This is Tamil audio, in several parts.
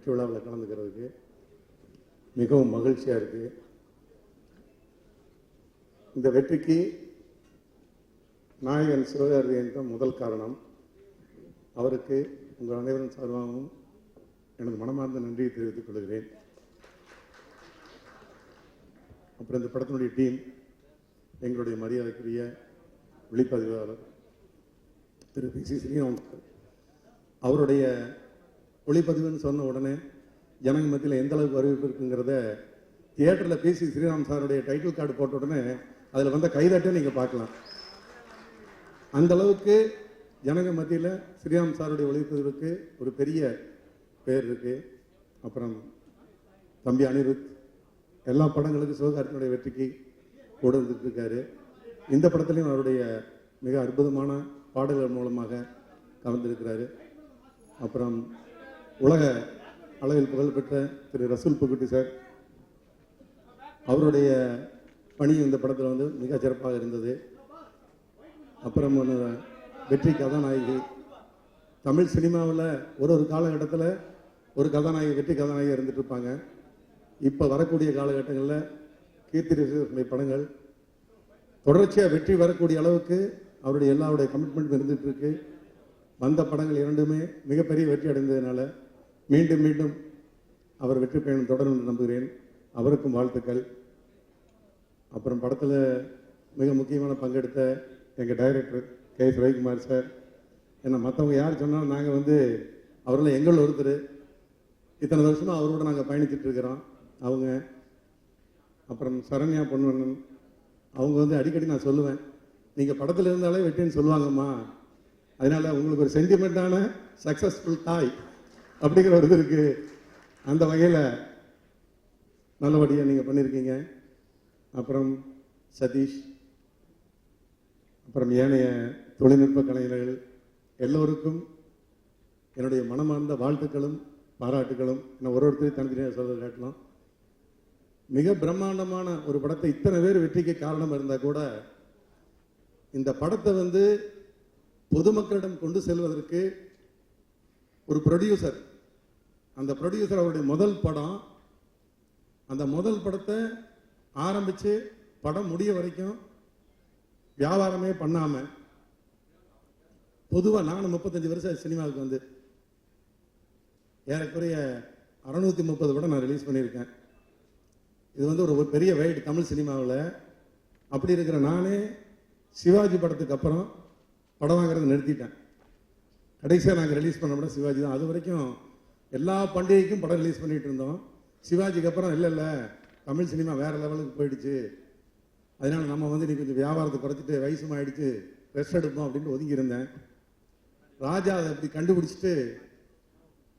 வெற்றி விழாவில் கலந்துக்கிறதுக்கு மிகவும் மகிழ்ச்சியாக இருக்குது. இந்த வெற்றிக்கு நாயகன் சிவகார்த்திகேயன் தான் முதல் காரணம். அவருக்கு உங்கள் அனைவரும் சார்பாகவும் எனது மனமார்ந்த நன்றியை தெரிவித்துக் கொள்கிறேன். அப்புறம் இந்த படத்தினுடைய டீம், எங்களுடைய மரியாதைக்குரிய ஒளிப்பதிவாளர் திரு பி சி ஸ்ரீராம், அவருடைய ஒளிப்பதிவுன்னு சொன்ன உடனே ஜனங்க மத்தியில் எந்த அளவுக்கு வரவேற்பு இருக்குங்கிறத தியேட்டரில் பி சி ஸ்ரீராம் சாருடைய டைட்டில் கார்டு போட்ட உடனே அதில் வந்த கைதட்டை நீங்கள் பார்க்கலாம். அந்த அளவுக்கு ஜனங்க மத்தியில் ஸ்ரீராம் சாருடைய ஒளிப்பதிவுக்கு ஒரு பெரிய பேர் இருக்கு. அப்புறம் தம்பி அனிருத் எல்லா படங்களுக்கும் சிவகார்த்திகேயனுடைய வெற்றிக்கு கூட இருந்துட்டு இருக்காரு. இந்த படத்திலையும் அவருடைய மிக அற்புதமான பாடல்கள் மூலமாக கலந்திருக்கிறாரு. அப்புறம் உலக அளவில் புகழ்பெற்ற திரு ரசூல் புகுட்டி சார், அவருடைய பணி இந்த படத்தில் வந்து மிக சிறப்பாக இருந்தது. அப்புறம் வெற்றி கதாநாயகி, தமிழ் சினிமாவில் ஒரு காலகட்டத்தில் ஒரு கதாநாயகி வெற்றி கதாநாயகி இருந்துட்டு இருப்பாங்க. இப்போ வரக்கூடிய காலகட்டங்களில் கீர்த்தி சுரேஷுடைய படங்கள் தொடர்ச்சியாக வெற்றி வரக்கூடிய அளவுக்கு அவருடைய எல்லாருடைய கமிட்மெண்ட் இருந்துட்டு இருக்கு. வந்த படங்கள் இரண்டுமே மிகப்பெரிய வெற்றி அடைந்ததுனால மீண்டும் மீண்டும் அவர் வெற்றி பயணம் தொடரும் என்று நம்புகிறேன். அவருக்கும் வாழ்த்துக்கள். அப்புறம் படத்தில் மிக முக்கியமான பங்கெடுத்த எங்கள் director K S Ravikumar sir, ஏன்னா மற்றவங்க யார் சொன்னாலும் நாங்கள் வந்து அவரில் எங்கள் ஒருத்தர், இத்தனை வருஷமாக அவரோட நாங்கள் பயணிச்சுட்டு இருக்கிறோம். அவங்க அப்புறம் சரண்யா பொன்வண்ணன், அவங்க வந்து அடிக்கடி நான் சொல்லுவேன், நீங்கள் படத்தில் இருந்தாலே வெற்றின்னு சொல்லுவாங்கம்மா, அதனால உங்களுக்கு ஒரு சென்டிமெண்ட்டான சக்ஸஸ்ஃபுல் தாய் அப்படிங்கிற ஒரு இது இருக்குது. அந்த வகையில் நல்லபடியாக நீங்கள் பண்ணியிருக்கீங்க. அப்புறம் சதீஷ், அப்புறம் ஏனைய தொழில்நுட்ப கலைஞர்கள் எல்லோருக்கும் என்னுடைய மனமார்ந்த வாழ்த்துக்களும் பாராட்டுகளும். நான் ஒருத்தரையும் தனித்தனியாக சொல்ல காட்டலாம். மிக பிரம்மாண்டமான ஒரு படத்தை இத்தனை பேர் வெற்றிக்கு காரணம் இருந்தால் கூட இந்த படத்தை வந்து பொதுமக்களிடம் கொண்டு செல்வதற்கு ஒரு ப்ரொடியூசர், அந்த ப்ரொடியூசர் அவருடைய முதல் படம், அந்த முதல் படத்தை ஆரம்பித்து படம் முடிய வரைக்கும் வியாபாரமே பண்ணாமல், பொதுவாக நானும் 35 வருஷம் சினிமாவுக்கு வந்து ஏறக்குறைய 630 படம் நான் ரிலீஸ் பண்ணியிருக்கேன். இது வந்து ஒரு பெரிய வெயிட் தமிழ் சினிமாவில். அப்படி இருக்கிற நானே சிவாஜி படத்துக்கு அப்புறம் படம் வாங்குறதை நிறுத்திட்டேன். கடைசியாக நாங்கள் ரிலீஸ் பண்ண படம் சிவாஜி தான். அது வரைக்கும் எல்லா பண்டிகைக்கும் படம் ரிலீஸ் பண்ணிட்டு இருந்தோம். சிவாஜிக்கு அப்புறம் இல்லை தமிழ் சினிமா வேறு லெவலுக்கு போயிடுச்சு, அதனால நம்ம வந்து நீ கொஞ்சம் வியாபாரத்தை குறைச்சிட்டு வயசும் ஆயிடுச்சு ரெஸ்ட் எடுப்போம் அப்படின்னு ஒதுங்கி இருந்தேன். ராஜா அதை அப்படி கண்டுபிடிச்சிட்டு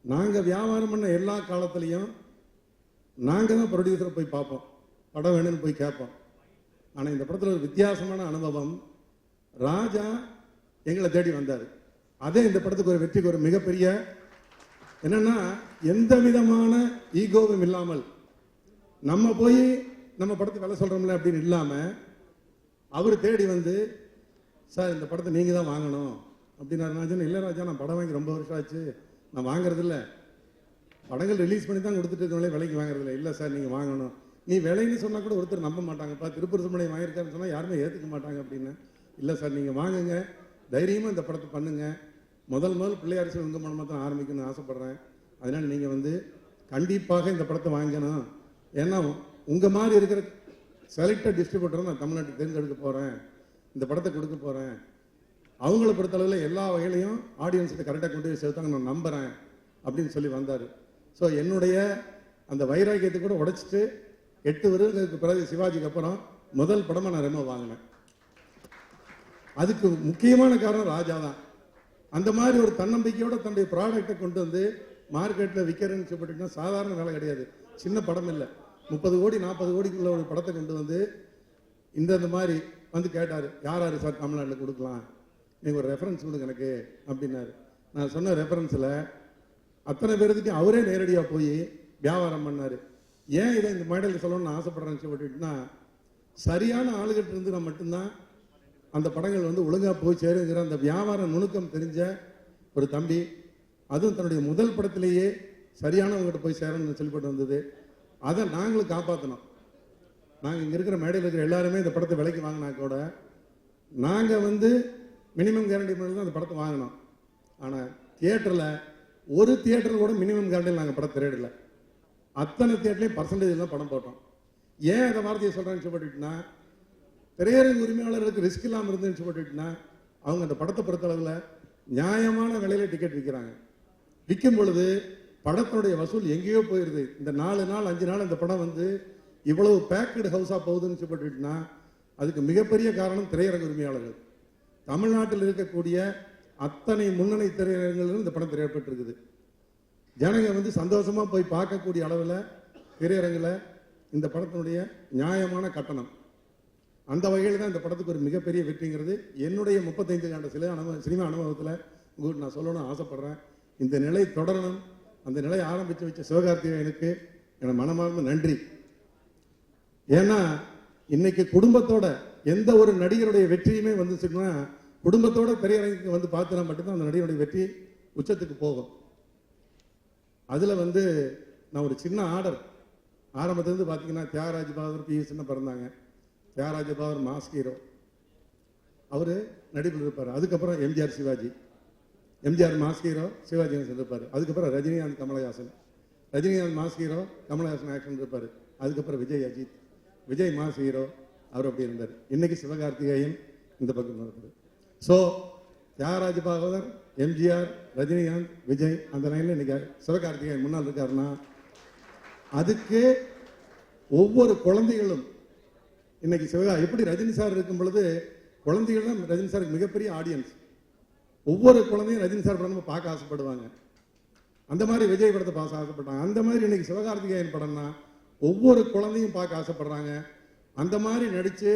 நாங்கள் வியாபாரம் பண்ண எல்லா காலத்துலேயும் நாங்கள் தான் ப்ரொடியூசரை போய் பார்ப்போம், படம் வேணும்னு போய் கேட்போம். ஆனால் இந்த படத்தில் ஒரு வித்தியாசமான அனுபவம், ராஜா எங்களை தேடி வந்தார். அதே இந்த படத்துக்கு ஒரு வெற்றிக்கு ஒரு மிகப்பெரிய என்னன்னா, எந்த விதமான ஈகோவும் இல்லாமல் நம்ம போய் நம்ம படத்தை வேலை சொல்கிறோம்ல அப்படின்னு இல்லாமல் அவர் தேடி வந்து, சார் இந்த படத்தை நீங்கள் தான் வாங்கணும் அப்படின்னாரு. நான் சொன்னேன், இல்லை ராஜா, நான் படம் வாங்கி ரொம்ப வருஷம் ஆச்சு, நான் வாங்குறதில்ல, படங்கள் ரிலீஸ் பண்ணி தான் கொடுத்துட்டு இருக்கவங்களே விலைக்கு வாங்குறதில்ல. இல்லை சார் நீங்கள் வாங்கணும், நீ விலைன்னு சொன்னால் கூட ஒருத்தர் நம்ப மாட்டாங்கப்பா, திருப்பூர் சுமணியை வாங்கியிருக்காருன்னு சொன்னால் யாருமே ஏற்றுக்க மாட்டாங்க அப்படின்னு. இல்லை சார் நீங்கள் வாங்குங்க, தைரியமாக இந்த படத்தை பண்ணுங்க, முதல் பிள்ளையார் சிவன் உங்கள் மூலமாக தான் ஆரம்பிக்கணும்னு ஆசைப்பட்றேன், அதனால் நீங்கள் வந்து கண்டிப்பாக இந்த படத்தை வாங்கணும். ஏன்னா உங்கள் மாதிரி இருக்கிற செலக்டட் டிஸ்ட்ரிபியூட்டரை நான் தமிழ்நாட்டுக்கு தேர்ந்தெடுக்க போகிறேன், இந்த படத்தை கொடுக்க போகிறேன், அவங்கள பொறுத்தளவில் எல்லா வகையிலையும் ஆடியன்ஸுக்கு கரெக்டாக கொண்டு போய் சேர்த்தாங்க நான் நம்புகிறேன் அப்படின்னு சொல்லி வந்தார். ஸோ என்னுடைய அந்த வைராக்கியத்தை கூட உடைச்சிட்டு 8 வருடங்களுக்கு பிறகு சிவாஜிக்கு அப்புறம் முதல் படமாக நான் ரெமோ வாங்கினேன். அதுக்கு முக்கியமான காரணம் ராஜா தான். அந்த மாதிரி ஒரு தன்னம்பிக்கையோட தன்னுடைய ப்ராடக்டை கொண்டு வந்து மார்க்கெட்டில் விற்கிறேன்னு சொல்லிட்டுனா சாதாரண வேலை கிடையாது, சின்ன படம் இல்லை. 30 கோடி 40 கோடிக்குள்ள ஒரு படத்தை கொண்டு வந்து இந்த மாதிரி வந்து கேட்டார், யார் சார் தமிழ்நாட்டில் கொடுக்கலாம், நீங்கள் ஒரு ரெஃபரன்ஸ் கொடுங்க எனக்கு அப்படின்னாரு. நான் சொன்ன ரெஃபரன்ஸில் அத்தனை பேருக்கிட்டையும் அவரே நேரடியாக போய் வியாபாரம் பண்ணார். ஏன் இதை இந்த மாடலுக்கு சொல்லணும்னு ஆசைப்படுறேன்னு சொல்லிட்டுனா, சரியான ஆளுகிட்ட இருந்து மட்டும்தான் அந்த படங்கள் வந்து ஒழுங்காக போய் சேருங்கிற அந்த வியாபார நுணுக்கம் தெரிஞ்ச ஒரு தம்பி, அதுவும் தன்னுடைய முதல் படத்திலேயே சரியானவங்ககிட்ட போய் சேரணும்னு சொல்லிப்பட்டு வந்தது. அதை நாங்களும் காப்பாற்றணும். நாங்கள் இங்கே இருக்கிற மேடையில் இருக்கிற எல்லாருமே இந்த படத்தை விலைக்கு வாங்கினா கூட நாங்கள் வந்து மினிமம் கேரண்டி தான் அந்த படத்தை வாங்கினோம். ஆனால் தியேட்டரில் ஒரு தியேட்டர் கூட மினிமம் கேரண்டியில் நாங்கள் படம் திரையிடலை. அத்தனை தியேட்டர்லையும் பர்சன்டேஜ் தான் படம் போட்டோம். ஏன் அந்த வார்த்தையை சொல்கிறான்னு சொல்லிட்டுனா, திரையரங்கு உரிமையாளர்களுக்கு ரிஸ்க் இல்லாமல் இருந்துன்னு சொல்லிட்டுனா அவங்க அந்த படத்தை பொறுத்தளவில் நியாயமான விலையில டிக்கெட் விற்கிறாங்க. விற்கும் பொழுது படத்தினுடைய வசூல் எங்கேயோ போயிருது. இந்த 4 நாள் 5 நாள் இந்த படம் வந்து இவ்வளவு பேக்கடு ஹவுஸாக போகுதுன்னு சொல்லிட்டுனா அதுக்கு மிகப்பெரிய காரணம் திரையரங்கு உரிமையாளர்கள். தமிழ்நாட்டில் இருக்கக்கூடிய அத்தனை முன்னணி திரையரங்குகளிலும் இந்த படம் திரையிடப்பட்டிருக்குது. ஜனங்க வந்து சந்தோஷமா போய் பார்க்கக்கூடிய அளவில் திரையரங்கில் இந்த படத்தினுடைய நியாயமான கட்டணம். அந்த வகையில் தான் இந்த படத்துக்கு ஒரு மிகப்பெரிய வெற்றிங்கிறது என்னுடைய 35 ஆண்டு சினிமா அனுபவத்தில் உங்களுக்கு நான் சொல்லணும்னு ஆசைப்படுறேன். இந்த நிலை தொடரணும். அந்த நிலையை ஆரம்பித்து வச்ச சிவகார்த்திகேயனுக்கு எனக்கு மனமார்ந்த நன்றி. ஏன்னா இன்னைக்கு குடும்பத்தோட எந்த ஒரு நடிகருடைய வெற்றியுமே வந்துச்சுன்னா குடும்பத்தோட திரையரங்குக்கு வந்து பார்த்தா மட்டும்தான் அந்த நடிகருடைய வெற்றி உச்சத்துக்கு போகும். அதில் வந்து நான் ஒரு சின்ன ஆர்டர் ஆரம்பத்திலிருந்து பார்த்தீங்கன்னா தியாகராஜ பகதூர் பிஎஸ்ன்னு பிறந்தாங்க. தியாகராஜ பகதூர் மாஸ் ஹீரோ, அவர் நடிப்பில் இருப்பார். அதுக்கப்புறம் எம்ஜிஆர் சிவாஜி, எம்ஜிஆர் மாஸ் ஹீரோ, சிவாஜி இருப்பார். அதுக்கப்புறம் Rajinikanth Kamalahasan, Rajinikanth mass hero, Kamalahasan action இருப்பார். அதுக்கப்புறம் விஜய் அஜித், விஜய் மாஸ் ஹீரோ, அவர் அப்படி இருந்தார். இன்னைக்கு சிவகார்த்திகேயன் இந்த பக்கம் இருப்பார். ஸோ தியாகராஜ பகதூர், எம்ஜிஆர், ரஜினிகாந்த், விஜய் அந்த லைனில் இன்னைக்கு சிவகார்த்திகேயன் முன்னால் இருக்காருன்னா அதுக்கு ஒவ்வொரு குழந்தைகளும் இன்னைக்கு எப்படி ரஜினி சார் இருக்கும் பொழுது குழந்தைகள் தான் ரஜினி சாருக்கு மிகப்பெரிய ஆடியன்ஸ். ஒவ்வொரு குழந்தையும் ரஜினி சார் படம் பார்க்க ஆசைப்படுவாங்க. அந்த மாதிரி விஜய் படத்தை பார்க்க ஆசைப்பட்டாங்க. அந்த மாதிரி இன்னைக்கு சிவகார்த்திகேயன் படம்னா ஒவ்வொரு குழந்தையும் பார்க்க ஆசைப்படுறாங்க. அந்த மாதிரி நடிச்சு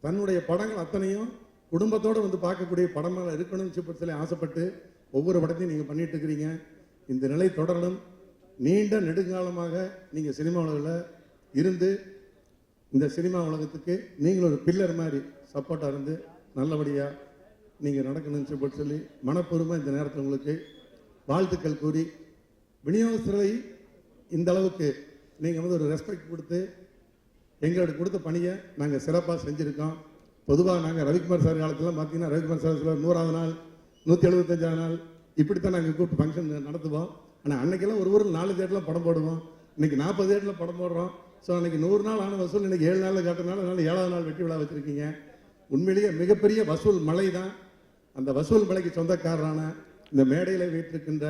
தன்னுடைய படங்கள் அத்தனையும் குடும்பத்தோடு வந்து பார்க்கக்கூடிய படமாக இருக்கணும்னு சொல்லி ஆசைப்பட்டு ஒவ்வொரு படத்தையும் நீங்கள் பண்ணிட்டு இருக்கிறீங்க. இந்த நிலை தொடரணும். நீண்ட நெடுங்காலமாக நீங்கள் சினிமா உலகில் இருந்து இந்த சினிமா உலகத்துக்கு நீங்கள் ஒரு பில்லர் மாதிரி சப்போர்ட்டாக இருந்து நல்லபடியாக நீங்கள் நடக்கணும்னு சொல்லி மனப்பூர்வமாக இந்த நேரத்தில் உங்களுக்கு வாழ்த்துக்கள் கூறி, விநியோகஸ்தர்களை இந்த அளவுக்கு நீங்கள் வந்து ஒரு ரெஸ்பெக்ட் கொடுத்து எங்களுக்கு கொடுத்த பணியை நாங்கள் சிறப்பாக செஞ்சுருக்கோம். பொதுவாக நாங்கள் ரவிக்குமார் சார் காலத்திலாம் பார்த்தீங்கன்னா ரவிக்குமார் சார் 100ஆவது நாள் 175ஆவது நாள் இப்படித்தான் நாங்கள் கூப்பிட்டு ஃபங்க்ஷன் நடத்துவோம். ஆனால் அன்னைக்கெல்லாம் ஒரு 4 தேட்டரில் படம் போடுவோம். இன்னைக்கு 40 தேட்டரில் படம் போடுறோம். ஸோ அன்னைக்கு 100 நாள் ஆன வசூல் இன்னைக்கு 7 நாளில் காட்டுறதுனால 7வது நாள் வெற்றி விழா வச்சுருக்கீங்க. உண்மையிலேயே மிகப்பெரிய வசூல் மலை தான். அந்த வசூல் மலைக்கு சொந்தக்காரரான இந்த மேடையில் வீட்டிருக்கின்ற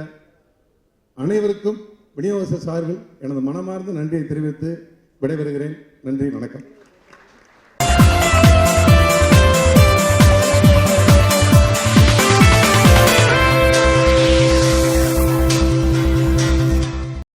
அனைவருக்கும் விநியோகஸ்தர் சார்பில் எனது மனமார்ந்த நன்றியை தெரிவித்து விடைபெறுகிறேன். நன்றி, வணக்கம்.